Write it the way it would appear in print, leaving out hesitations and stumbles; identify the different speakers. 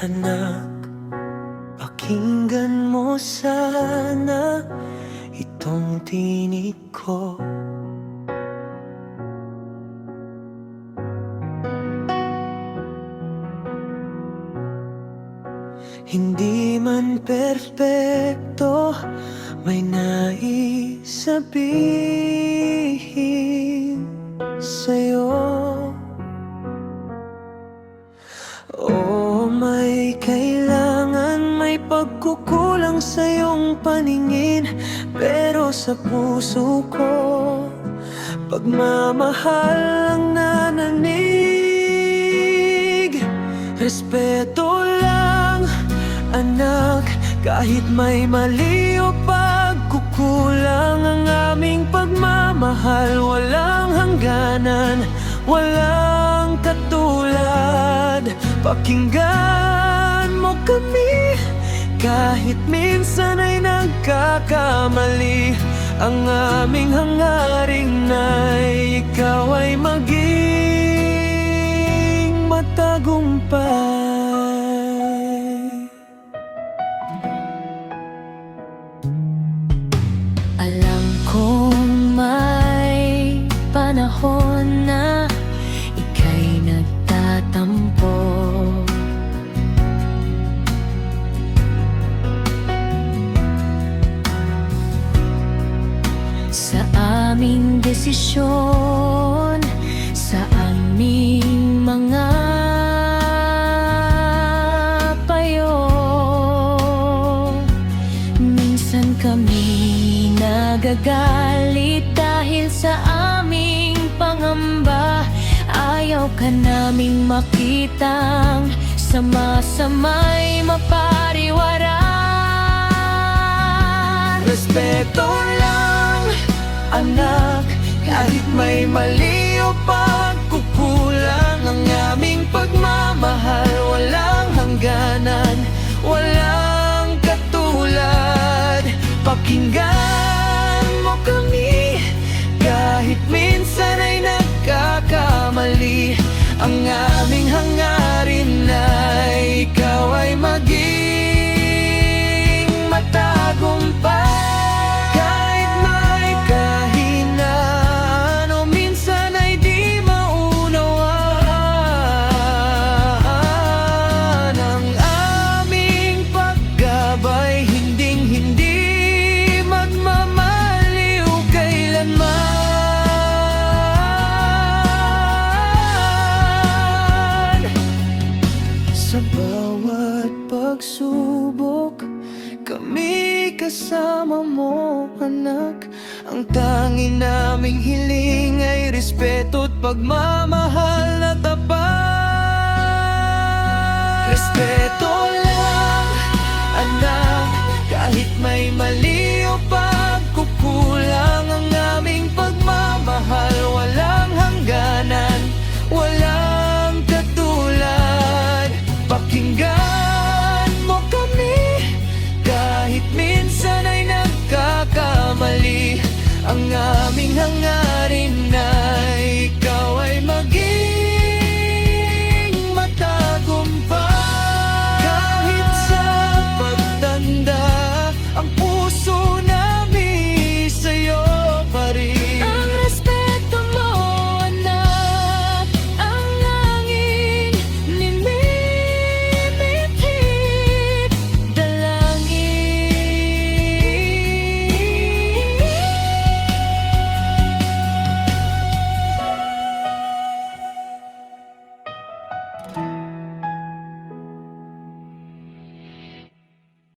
Speaker 1: Anak, pakinggan mo sana itong tinig ko. Hindi man perpekto, may nais sabihin sa'yo. Oo, may kailangan, may pagkukulang sa iyong paningin, pero sa puso ko pagmamahal ang nananig. Respeto lang, anak, kahit may mali o pagkukulang, ang aming pagmamahal walang hangganan, walang katulad. Pakinggan mo kami, kahit minsan ay nagkakamali. Ang aming hangarin ay ikaw ay maging matagumpay.
Speaker 2: Alam kong may panahon na ika'y nagtatampo. Sa aming desisyon, sa aming mga payo, minsan kami nagagalit dahil sa aming pangamba. Ayaw ka naming makitang sama-sama'y mapariwaran.
Speaker 1: Respeto lang, anak, kahit may mali o pagkukulang, ang aming pagmamahal walang hangganan, walang katulad. Pakinggan mo kami, kahit minsan ay nagkakamali. Ang aming hangarin ay ikaw ay maging matagumpay. Kahit may kahinaan o minsan ay di maunawaan, ang aming paggabay hinding-hindi magmamaliw kailanman. Sa bawat pagsubok, kami kasama mo, anak. Ang tanging naming hiling ay respeto at pagmamahal na tapat.